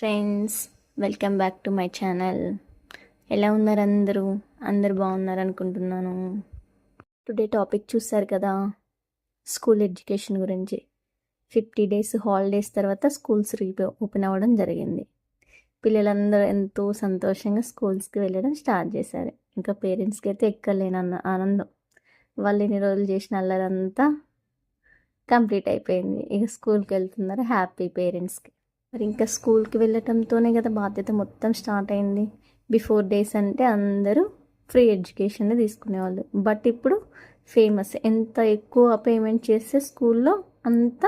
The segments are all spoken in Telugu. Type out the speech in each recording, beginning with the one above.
Friends, welcome back to my channel. ఎలా ఉన్నారు అందరూ? అందరు బాగున్నారు అనుకుంటున్నాను. టుడే టాపిక్ చూస్తారు కదా, స్కూల్ ఎడ్యుకేషన్ గురించి. 50 days హాలిడేస్ తర్వాత స్కూల్స్ ఓపెన్ అవ్వడం జరిగింది. పిల్లలందరూ ఎంతో సంతోషంగా స్కూల్స్కి వెళ్ళడం స్టార్ట్ చేశారు. ఇంకా పేరెంట్స్కి అయితే ఎక్కలేనన్న ఆనందం. వాళ్ళు ఇన్ని రోజులు చేసిన అల్లరంతా కంప్లీట్ అయిపోయింది. ఇక స్కూల్కి వెళ్తున్నారు హ్యాపీ పేరెంట్స్కి. మరి ఇంకా స్కూల్కి వెళ్ళటంతోనే కదా బాధ్యత మొత్తం స్టార్ట్ అయింది. బిఫోర్ డేస్ అంటే అందరూ ఫ్రీ ఎడ్యుకేషన్ తీసుకునేవాళ్ళు. బట్ ఇప్పుడు ఫేమస్, ఎంత ఎక్కువ పేమెంట్ చేస్తే స్కూల్లో అంత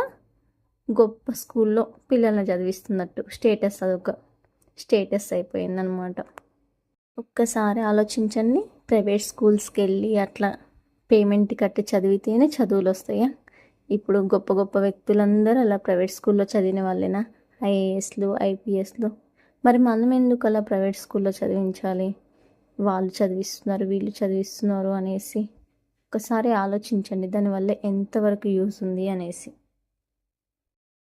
గొప్ప స్కూల్లో పిల్లల్ని చదివిస్తున్నట్టు స్టేటస్, అదొక స్టేటస్ అయిపోయిందనమాట. ఒక్కసారి ఆలోచించండి, ప్రైవేట్ స్కూల్స్కి వెళ్ళి అట్లా పేమెంట్ కట్టి చదివితేనే చదువులు వస్తాయా? ఇప్పుడు గొప్ప గొప్ప వ్యక్తులందరూ అలా ప్రైవేట్ స్కూల్లో చదివిన వాళ్ళేనా? ఐఏఎస్లు, ఐపీఎస్లు. మరి మనం ఎందుకు అలా ప్రైవేట్ స్కూల్లో చదివించాలి? వాళ్ళు చదివిస్తున్నారు, వీళ్ళు చదివిస్తున్నారు అనేసి ఒకసారి ఆలోచించండి, దానివల్ల ఎంతవరకు యూస్ ఉంది అనేసి.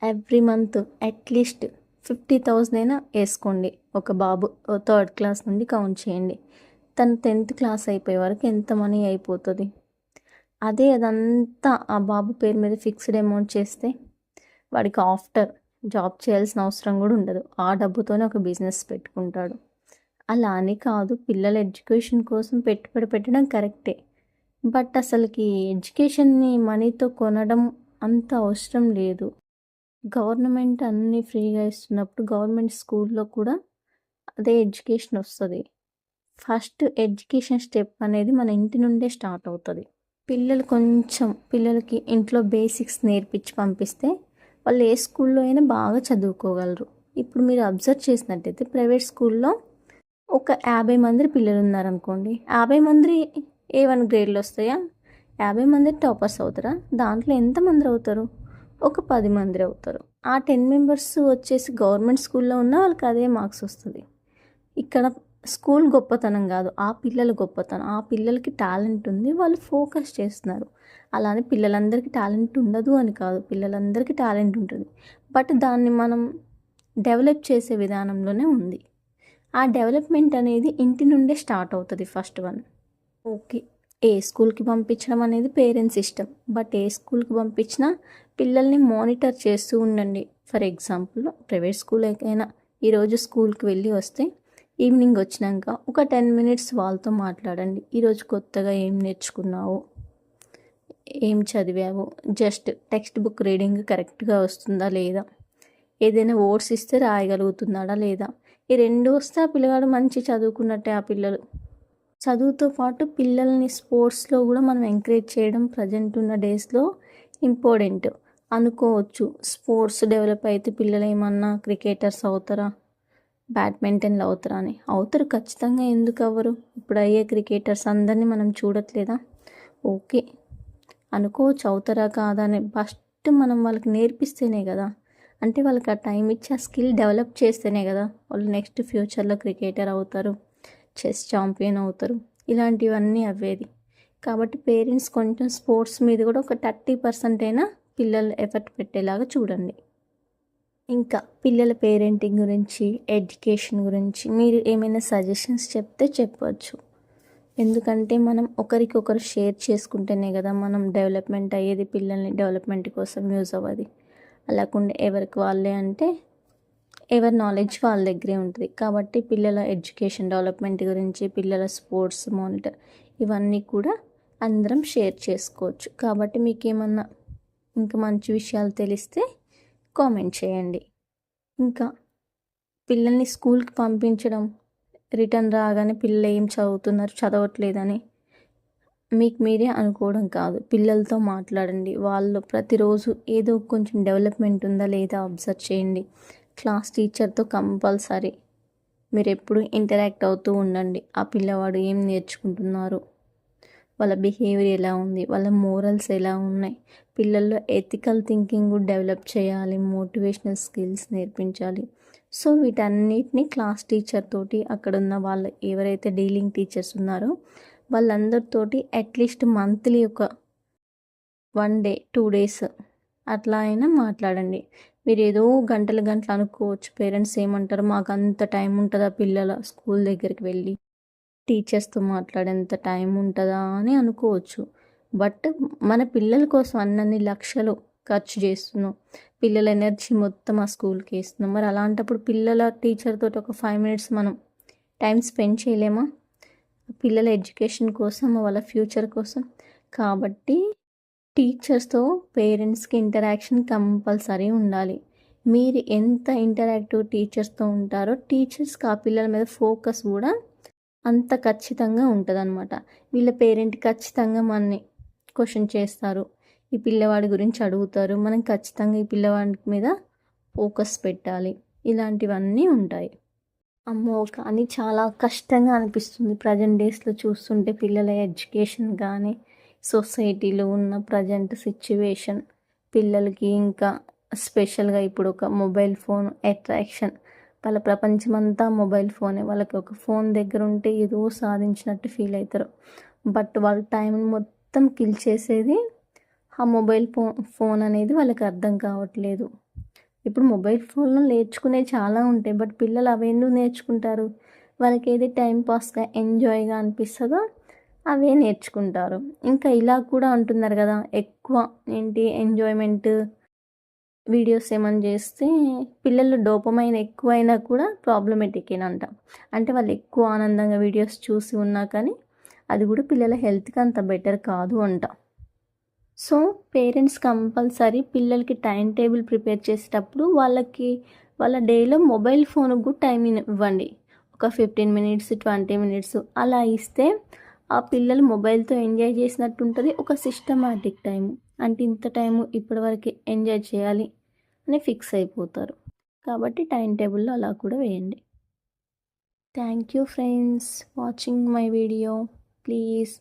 ఎవ్రీ మంత్ అట్లీస్ట్ 50,000 అయినా వేసుకోండి. ఒక బాబు 3rd క్లాస్ నుండి కౌంట్ చేయండి. తను 10th క్లాస్ అయిపోయే వరకు ఎంత మనీ అయిపోతుంది? అదంతా ఆ బాబు పేరు మీద ఫిక్స్డ్ అమౌంట్ చేస్తే వాడికి ఆఫ్టర్ జాబ్ చేయాల్సిన అవసరం కూడా ఉండదు. ఆ డబ్బుతోనే ఒక బిజినెస్ పెట్టుకుంటాడు. అలా అని కాదు, పిల్లల ఎడ్యుకేషన్ కోసం పెట్టుబడి పెట్టడం కరెక్టే. బట్ అసలుకి ఎడ్యుకేషన్ని మనీతో కొనడం అంత అవసరం లేదు. గవర్నమెంట్ అన్నీ ఫ్రీగా ఇస్తున్నప్పుడు గవర్నమెంట్ స్కూల్లో కూడా అదే ఎడ్యుకేషన్ వస్తుంది. ఫస్ట్ ఎడ్యుకేషన్ స్టెప్ అనేది మన ఇంటి నుండే స్టార్ట్ అవుతుంది. పిల్లలకి ఇంట్లో బేసిక్స్ నేర్పించి పంపిస్తే వాళ్ళు ఏ స్కూల్లో అయినా బాగా చదువుకోగలరు. ఇప్పుడు మీరు అబ్జర్వ్ చేసినట్టయితే ప్రైవేట్ స్కూల్లో ఒక 50 మంది పిల్లలు ఉన్నారనుకోండి, 50 మంది A1 గ్రేడ్లు వస్తాయా? 50 మంది టాపర్స్ అవుతారా? దాంట్లో ఎంతమంది అవుతారు? ఒక 10 మంది అవుతారు. ఆ 10 మెంబర్స్ వచ్చేసి గవర్నమెంట్ స్కూల్లో ఉన్న వాళ్ళకి అదే మార్క్స్ వస్తుంది. ఇక్కడ స్కూల్ గొప్పతనం కాదు, ఆ పిల్లల గొప్పతనం. ఆ పిల్లలకి టాలెంట్ ఉంది, వాళ్ళు ఫోకస్ చేస్తున్నారు. అలానే పిల్లలందరికీ టాలెంట్ ఉండదు అని కాదు, పిల్లలందరికీ టాలెంట్ ఉంటుంది. బట్ దాన్ని మనం డెవలప్ చేసే విధానంలోనే ఉంది. ఆ డెవలప్మెంట్ అనేది ఇంటి నుండే స్టార్ట్ అవుతుంది. First one. ఓకే, ఏ స్కూల్కి పంపించడం అనేది పేరెంట్స్ ఇష్టం. బట్ ఏ స్కూల్కి పంపించినా పిల్లల్ని మానిటర్ చేస్తూ ఉండండి. ఫర్ ఎగ్జాంపుల్, ప్రైవేట్ స్కూల్ అయినా ఈరోజు స్కూల్కి వెళ్ళి వస్తే ఈవినింగ్ వచ్చినాక ఒక 10 minutes వాళ్ళతో మాట్లాడండి. ఈరోజు కొత్తగా ఏం నేర్చుకున్నావు, ఏం చదివావు, జస్ట్ టెక్స్ట్ బుక్ రీడింగ్ కరెక్ట్గా వస్తుందా లేదా, ఏదైనా వర్డ్స్ ఇస్తే రాయగలుగుతున్నాడా లేదా, ఈ 2 వస్తే ఆ పిల్లగాడు మంచి చదువుకున్నట్టే. ఆ పిల్లలు చదువుతో పాటు పిల్లల్ని స్పోర్ట్స్లో కూడా మనం ఎంకరేజ్ చేయడం ప్రజెంట్ ఉన్న డేస్లో ఇంపార్టెంట్ అనుకోవచ్చు. స్పోర్ట్స్ డెవలప్ అయితే పిల్లలు ఏమన్నా క్రికెటర్స్ అవుతారా, బ్యాడ్మింటన్లు అవుతారా అని? అవుతారు ఖచ్చితంగా, ఎందుకు అవ్వరు? ఇప్పుడు అయ్యే క్రికెటర్స్ అందరినీ మనం చూడట్లేదా? ఓకే అనుకోవచ్చు, అవుతారా కాదా అని. ఫస్ట్ మనం వాళ్ళకి నేర్పిస్తేనే కదా, అంటే వాళ్ళకి ఆ టైం ఇచ్చి ఆ స్కిల్ డెవలప్ చేస్తేనే కదా వాళ్ళు నెక్స్ట్ ఫ్యూచర్లో క్రికెటర్ అవుతారు, చెస్ ఛాంపియన్ అవుతారు, ఇలాంటివన్నీ అవ్వేది. కాబట్టి పేరెంట్స్ కొంచెం స్పోర్ట్స్ మీద కూడా ఒక 30% అయినా పిల్లలు ఎఫర్ట్ పెట్టేలాగా చూడండి. ఇంకా పిల్లల పేరెంటింగ్ గురించి, ఎడ్యుకేషన్ గురించి మీరు ఏమైనా సజెషన్స్ చెప్తే చెప్పవచ్చు. ఎందుకంటే మనం ఒకరికొకరు షేర్ చేసుకుంటేనే కదా మనం డెవలప్మెంట్ అయ్యేది, పిల్లల్ని డెవలప్మెంట్ కోసం యూజ్ అవ్వదు. అలాకుండా ఎవరికి వాళ్ళే అంటే ఎవరి నాలెడ్జ్ వాళ్ళ దగ్గరే ఉంటుంది. కాబట్టి పిల్లల ఎడ్యుకేషన్ డెవలప్మెంట్ గురించి, పిల్లల స్పోర్ట్స్ మానిటర్, ఇవన్నీ కూడా అందరం షేర్ చేసుకోవచ్చు. కాబట్టి మీకు ఏమన్నా ఇంకా మంచి విషయాలు తెలిస్తే కామెంట్ చేయండి. ఇంకా పిల్లల్ని స్కూల్కి పంపించడం, రిటర్న్ రాగానే పిల్లలు ఏం చదువుతున్నారు, చదవట్లేదని మీకు మీరే అనుకోవడం కాదు. పిల్లలతో మాట్లాడండి. వాళ్ళు ప్రతిరోజు ఏదో కొంచెం డెవలప్మెంట్ ఉందా లేదా అబ్జర్వ్ చేయండి. క్లాస్ టీచర్తో కంపల్సరీ మీరు ఎప్పుడు ఇంటరాక్ట్ అవుతూ ఉండండి. ఆ పిల్లవాడు ఏం నేర్చుకుంటున్నారు, వాళ్ళ బిహేవియర్ ఎలా ఉంది, వాళ్ళ మోరల్స్ ఎలా ఉన్నాయి, పిల్లల్లో ఎథికల్ థింకింగ్ డెవలప్ చేయాలి, మోటివేషనల్ స్కిల్స్ నేర్పించాలి. సో వీటన్నిటిని క్లాస్ టీచర్ తోటి, అక్కడ ఉన్న వాళ్ళు ఎవరైతే డీలింగ్ టీచర్స్ ఉన్నారో వాళ్ళందరితోటి అట్లీస్ట్ మంత్లీ ఒక 1 day 2 days అట్లా అయినా మాట్లాడండి. మీరు ఏదో గంటలు గంటలు అనుకోవచ్చు, పేరెంట్స్ ఏమంటారు, మాకు అంత టైం ఉంటుందా పిల్లల స్కూల్ దగ్గరికి వెళ్ళి టీచర్స్తో మాట్లాడేంత టైం ఉంటుందా అని అనుకోవచ్చు. బట్ మన పిల్లల కోసం అన్నన్ని లక్షలు ఖర్చు చేస్తున్నాం, పిల్లల ఎనర్జీ మొత్తం ఆ స్కూల్కి వేస్తున్నాం. మరి అలాంటప్పుడు పిల్లల టీచర్ తోటి ఒక 5 మినిట్స్ మనం టైం స్పెండ్ చేయలేమా? పిల్లల ఎడ్యుకేషన్ కోసం, వాళ్ళ ఫ్యూచర్ కోసం. కాబట్టి టీచర్స్తో పేరెంట్స్కి ఇంటరాక్షన్ కంపల్సరీ ఉండాలి. మీరు ఎంత ఇంటరాక్టివ్ టీచర్స్తో ఉంటారో టీచర్స్కి ఆ పిల్లల మీద ఫోకస్ కూడా అంత ఖచ్చితంగా ఉంటుందన్నమాట. వీళ్ళ పేరెంట్ ఖచ్చితంగా మనని క్వశ్చన్ చేస్తారు, ఈ పిల్లవాడి గురించి అడుగుతారు, మనం ఖచ్చితంగా ఈ పిల్లవాడి మీద ఫోకస్ పెట్టాలి. ఇలాంటివన్నీ ఉంటాయి. అమ్మో! కానీ చాలా కష్టంగా అనిపిస్తుంది ప్రజెంట్ డేస్లో చూస్తుంటే పిల్లల ఎడ్యుకేషన్ కానీ, సొసైటీలో ఉన్న ప్రజెంట్ సిచ్యువేషన్, పిల్లలకి ఇంకా స్పెషల్గా ఇప్పుడు ఒక మొబైల్ ఫోన్ అట్రాక్షన్. వాళ్ళ ప్రపంచమంతా మొబైల్ ఫోనే. వాళ్ళకి ఒక ఫోన్ దగ్గర ఉంటే ఏదో సాధించినట్టు ఫీల్ అవుతారు. బట్ వాళ్ళ టైం మొత్తం కిల్ చేసేది ఆ మొబైల్ ఫోన్ అనేది వాళ్ళకి అర్థం కావట్లేదు. ఇప్పుడు మొబైల్ ఫోన్లో నేర్చుకునే చాలా ఉంటాయి, బట్ పిల్లలు అవి ఎందుకు నేర్చుకుంటారు? వాళ్ళకి ఏది టైం పాస్గా ఎంజాయ్గా అనిపిస్తుందో అవే నేర్చుకుంటారు. ఇంకా ఇలా కూడా అంటున్నారు కదా, ఎక్కువ ఎంజాయ్మెంట్ వీడియోస్ ఏమని చేస్తే పిల్లలు డోపమైన్ ఎక్కువైనా కూడా ప్రాబ్లమేటికేనంట. అంటే వాళ్ళు ఎక్కువ ఆనందంగా వీడియోస్ చూసి ఉన్నా కానీ అది కూడా పిల్లల హెల్త్కి అంత బెటర్ కాదు అంట. సో పేరెంట్స్ కంపల్సరీ పిల్లలకి టైం టేబుల్ ప్రిపేర్ చేసేటప్పుడు వాళ్ళ డేలో మొబైల్ ఫోన్కి కూడా టైం ఇవ్వండి. ఒక 15 మినిట్స్ 20 మినిట్స్ అలా ఇస్తే ఆ పిల్లలు మొబైల్తో ఎంజాయ్ చేసినట్టు ఉంటుంది. ఒక సిస్టమాటిక్ టైం, అంటే ఇంత టైము ఇప్పటివరకు ఎంజాయ్ చేయాలి అని ఫిక్స్ అయిపోతారు. కాబట్టి టైం టేబుల్లో అలా కూడా వేయండి. Thank you friends watching my video. Please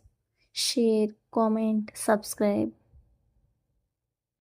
share, comment, subscribe.